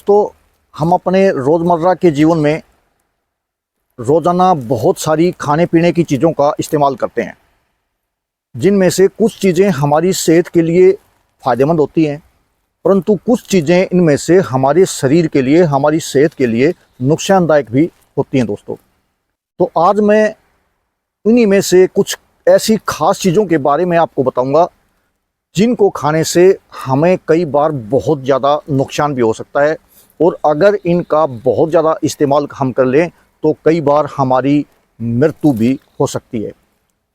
दोस्तों, हम अपने रोज़मर्रा के जीवन में रोज़ाना बहुत सारी खाने पीने की चीज़ों का इस्तेमाल करते हैं, जिनमें से कुछ चीज़ें हमारी सेहत के लिए फ़ायदेमंद होती हैं, परंतु कुछ चीज़ें इनमें से हमारे शरीर के लिए, हमारी सेहत के लिए नुकसानदायक भी होती हैं दोस्तों। तो आज मैं इन्हीं में से कुछ ऐसी ख़ास चीज़ों के बारे में आपको बताऊंगा, जिनको खाने से हमें कई बार बहुत ज़्यादा नुकसान भी हो सकता है, और अगर इनका बहुत ज़्यादा इस्तेमाल हम कर लें तो कई बार हमारी मृत्यु भी हो सकती है।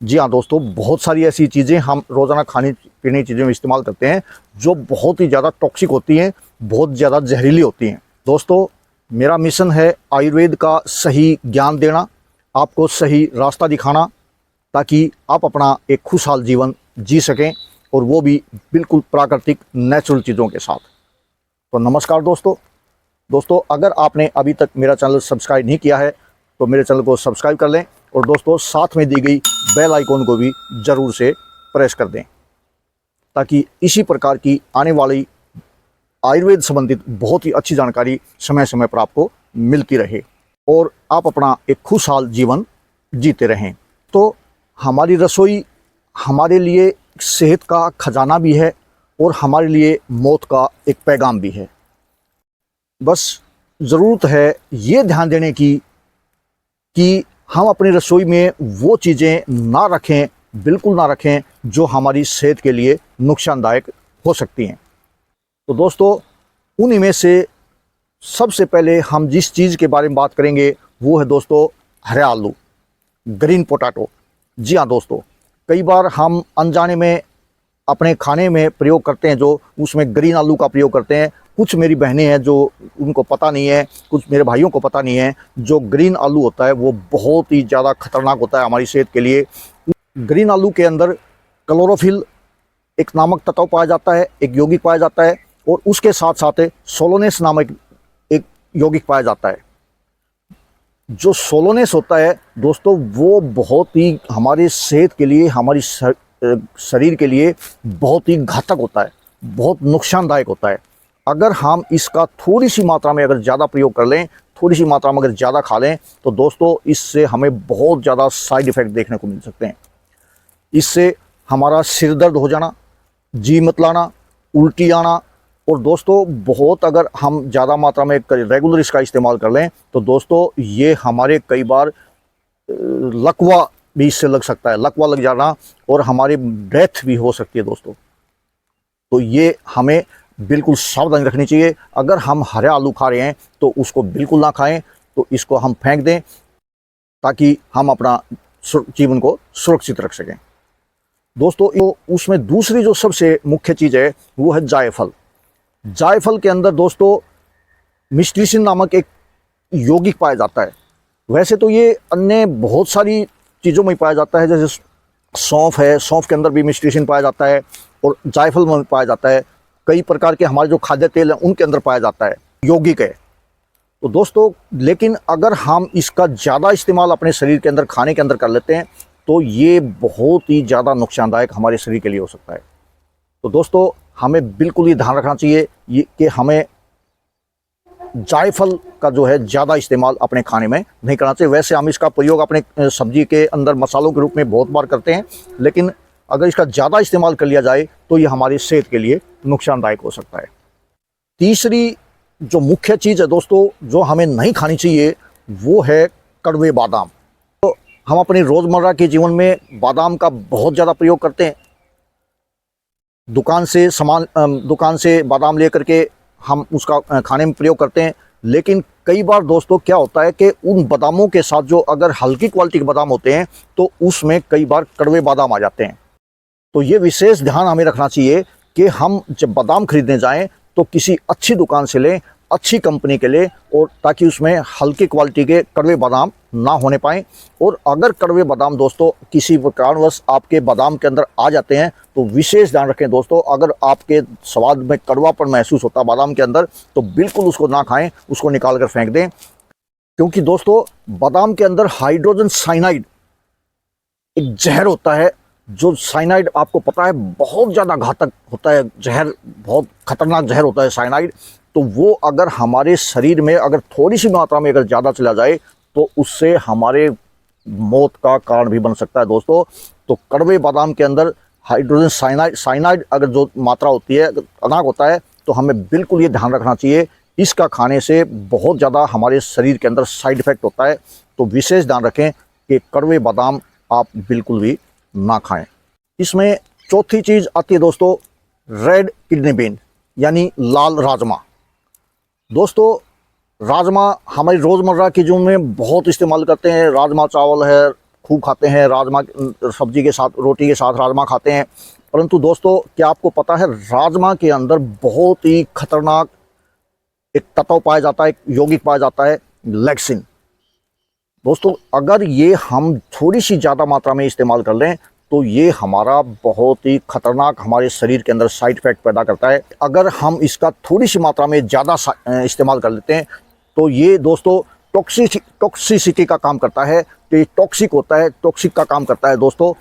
जी हाँ दोस्तों, बहुत सारी ऐसी चीज़ें हम रोज़ाना खाने पीने की चीज़ें में इस्तेमाल करते हैं जो बहुत ही ज़्यादा टॉक्सिक होती हैं, बहुत ज़्यादा जहरीली होती हैं। दोस्तों, मेरा मिशन है आयुर्वेद का सही ज्ञान देना, आपको सही रास्ता दिखाना, ताकि आप अपना एक खुशहाल जीवन जी सकें, और वो भी बिल्कुल प्राकृतिक नेचुरल चीज़ों के साथ। तो नमस्कार दोस्तों, अगर आपने अभी तक मेरा चैनल सब्सक्राइब नहीं किया है तो मेरे चैनल को सब्सक्राइब कर लें, और दोस्तों साथ में दी गई बेल आइकॉन को भी ज़रूर से प्रेस कर दें, ताकि इसी प्रकार की आने वाली आयुर्वेद संबंधित बहुत ही अच्छी जानकारी समय समय पर आपको मिलती रहे और आप अपना एक खुशहाल जीवन जीते रहें। तो हमारी रसोई हमारे लिए सेहत का खजाना भी है और हमारे लिए मौत का एक पैगाम भी है। बस ज़रूरत है ये ध्यान देने की कि हम अपनी रसोई में वो चीज़ें ना रखें, बिल्कुल ना रखें, जो हमारी सेहत के लिए नुकसानदायक हो सकती हैं। तो दोस्तों, उन्हीं में से सबसे पहले हम जिस चीज़ के बारे में बात करेंगे वो है दोस्तों हरे आलू, ग्रीन पोटैटो। जी हाँ दोस्तों, कई बार हम अनजाने में अपने खाने में प्रयोग करते हैं, जो उसमें ग्रीन आलू का प्रयोग करते हैं। कुछ मेरी बहनें हैं जो उनको पता नहीं है, कुछ मेरे भाइयों को पता नहीं है, जो ग्रीन आलू होता है वो बहुत ही ज़्यादा खतरनाक होता है हमारी सेहत के लिए। ग्रीन आलू के अंदर क्लोरोफिल एक नामक तत्व पाया जाता है, एक यौगिक पाया जाता है, और उसके साथ साथ सोलोनेस नामक एक यौगिक पाया जाता है। जो सोलोनेस होता है दोस्तों, वो बहुत ही हमारी सेहत के लिए, हमारी शरीर के लिए बहुत ही घातक होता है, बहुत नुकसानदायक होता है। अगर हम इसका थोड़ी सी मात्रा में अगर ज़्यादा प्रयोग कर लें, थोड़ी सी मात्रा में अगर ज़्यादा खा लें, तो दोस्तों इससे हमें बहुत ज़्यादा साइड इफ़ेक्ट देखने को मिल सकते हैं। इससे हमारा सिर दर्द हो जाना, जी मतलाना, उल्टी आना, और दोस्तों बहुत अगर हम ज़्यादा मात्रा में रेगुलर इसका इस्तेमाल कर लें तो दोस्तों ये हमारे कई बार लकवा भी इससे लग सकता है, लकवा लग जाना, और हमारी डेथ भी हो सकती है दोस्तों। तो ये हमें बिल्कुल सावधानी रखनी चाहिए। अगर हम हरे आलू खा रहे हैं तो उसको बिल्कुल ना खाएं, तो इसको हम फेंक दें, ताकि हम अपना जीवन को सुरक्षित रख सकें। दोस्तों, उसमें दूसरी जो सबसे मुख्य चीज़ है वो है जायफल। जायफल के अंदर दोस्तों मिस्ट्रिसिन नामक एक यौगिक पाया जाता है। वैसे तो ये अन्य बहुत सारी चीज़ों में पाया जाता है, जैसे सौंफ है, सौंफ के अंदर भी मिस्ट्रिसिन पाया जाता है, और जायफल में पाया जाता है। कई प्रकार के हमारे जो खाद्य तेल हैं उनके अंदर पाया जाता है, यौगिक है। तो दोस्तों, लेकिन अगर हम इसका ज़्यादा इस्तेमाल अपने शरीर के अंदर, खाने के अंदर कर लेते हैं, तो ये बहुत ही ज़्यादा नुकसानदायक हमारे शरीर के लिए हो सकता है। तो दोस्तों, हमें बिल्कुल ये ध्यान रखना चाहिए ये कि हमें जायफल का जो है ज़्यादा इस्तेमाल अपने खाने में नहीं करना चाहिए। वैसे हम इसका प्रयोग अपने सब्जी के अंदर मसालों के रूप में बहुत बार करते हैं, लेकिन अगर इसका ज़्यादा इस्तेमाल कर लिया जाए तो ये हमारी सेहत के लिए नुकसानदायक हो सकता है। तीसरी जो मुख्य चीज़ है दोस्तों जो हमें नहीं खानी चाहिए वो है कड़वे बादाम। तो हम अपने रोज़मर्रा के जीवन में बादाम का बहुत ज़्यादा प्रयोग करते हैं। दुकान से बादाम ले करके हम उसका खाने में प्रयोग करते हैं, लेकिन कई बार दोस्तों क्या होता है कि उन बादामों के साथ जो अगर हल्की क्वालिटी के बादाम होते हैं तो उसमें कई बार कड़वे बादाम आ जाते हैं। तो ये विशेष ध्यान हमें रखना चाहिए कि हम जब बादाम खरीदने जाएं तो किसी अच्छी दुकान से लें, अच्छी कंपनी के लें, और ताकि उसमें हल्की क्वालिटी के कड़वे बादाम ना होने पाएँ। और अगर कड़वे बादाम दोस्तों किसी कारणवश आपके बादाम के अंदर आ जाते हैं तो विशेष ध्यान रखें दोस्तों, अगर आपके स्वाद में कड़वापन महसूस होता है बादाम के अंदर तो बिल्कुल उसको ना खाएं, उसको निकाल कर फेंक दें। क्योंकि दोस्तों बादाम के अंदर हाइड्रोजन साइनाइड एक जहर होता है, जो साइनाइड आपको पता है बहुत ज़्यादा घातक होता है, जहर बहुत खतरनाक जहर होता है साइनाइड। तो वो अगर हमारे शरीर में अगर थोड़ी सी मात्रा में अगर ज़्यादा चला जाए तो उससे हमारे मौत का कारण भी बन सकता है दोस्तों। तो कड़वे बादाम के अंदर हाइड्रोजन साइनाइड अगर जो मात्रा होती है, अनाक होता है, तो हमें बिल्कुल ये ध्यान रखना चाहिए। इसका खाने से बहुत ज़्यादा हमारे शरीर के अंदर साइड इफ़ेक्ट होता है। तो विशेष ध्यान रखें कि कड़वे बादाम आप बिल्कुल भी ना खाएं। इसमें चौथी चीज़ आती है दोस्तों, रेड किडनी बीन यानी लाल राजमा। दोस्तों राजमा हमारी रोज़मर्रा के जीवन में बहुत इस्तेमाल करते हैं। राजमा चावल है, खूब खाते हैं, राजमा सब्जी के साथ, रोटी के साथ राजमा खाते हैं। परंतु दोस्तों क्या आपको पता है, राजमा के अंदर बहुत ही खतरनाक एक तत्व पाया जाता है, एक यौगिक पाया जाता है, लेक्सिन। दोस्तों अगर ये हम थोड़ी सी ज़्यादा मात्रा में इस्तेमाल कर लें तो ये हमारा बहुत ही खतरनाक हमारे शरीर के अंदर साइड इफ़ेक्ट पैदा करता है। अगर हम इसका थोड़ी सी मात्रा में ज़्यादा इस्तेमाल कर लेते हैं तो ये दोस्तों टॉक्सिसिटी का काम करता है। तो ये टॉक्सिक होता है, टॉक्सिक का काम करता है दोस्तों।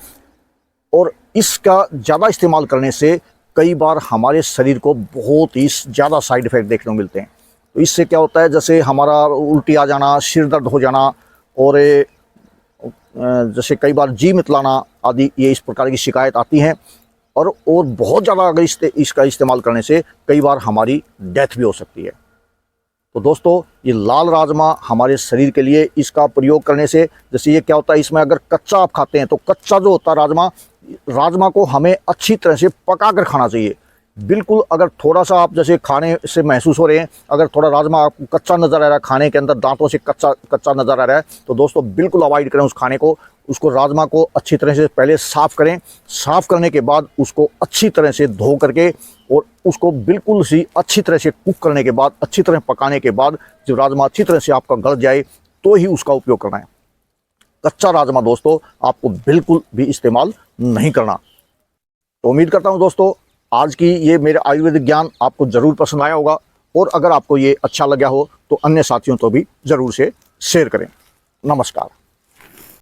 और इसका ज़्यादा इस्तेमाल करने से कई बार हमारे शरीर को बहुत ही ज़्यादा साइड इफ़ेक्ट देखने को मिलते हैं। तो इससे क्या होता है, जैसे हमारा उल्टी आ जाना, सिर दर्द हो जाना, और जैसे कई बार जी मितलाना आदि, ये इस प्रकार की शिकायत आती हैं। और बहुत ज़्यादा अगर इसका इस्तेमाल करने से कई बार हमारी डेथ भी हो सकती है। तो दोस्तों ये लाल राजमा हमारे शरीर के लिए, इसका प्रयोग करने से जैसे ये क्या होता है, इसमें अगर कच्चा आप खाते हैं तो कच्चा जो होता है राजमा को हमें अच्छी तरह से पका कर खाना चाहिए। बिल्कुल अगर थोड़ा सा आप जैसे खाने से महसूस हो रहे हैं, अगर थोड़ा राजमा आपको कच्चा नज़र आ रहा है, खाने के अंदर दांतों से कच्चा नज़र आ रहा है, तो दोस्तों बिल्कुल अवॉइड करें उस खाने को। उसको राजमा को अच्छी तरह से पहले साफ़ करें। साफ़ करने के बाद उसको अच्छी तरह से धो करके और उसको बिल्कुल सी अच्छी तरह से कुक करने के बाद, अच्छी तरह पकाने के बाद जब राजमा अच्छी तरह से आपका गल जाए तो ही उसका उपयोग करना है। कच्चा राजमा दोस्तों आपको बिल्कुल भी इस्तेमाल नहीं करना। तो उम्मीद करता हूँ दोस्तों आज की ये मेरे आयुर्वेदिक ज्ञान आपको ज़रूर पसंद आया होगा। और अगर आपको ये अच्छा लगा हो तो अन्य साथियों को भी ज़रूर से शेयर करें। नमस्कार।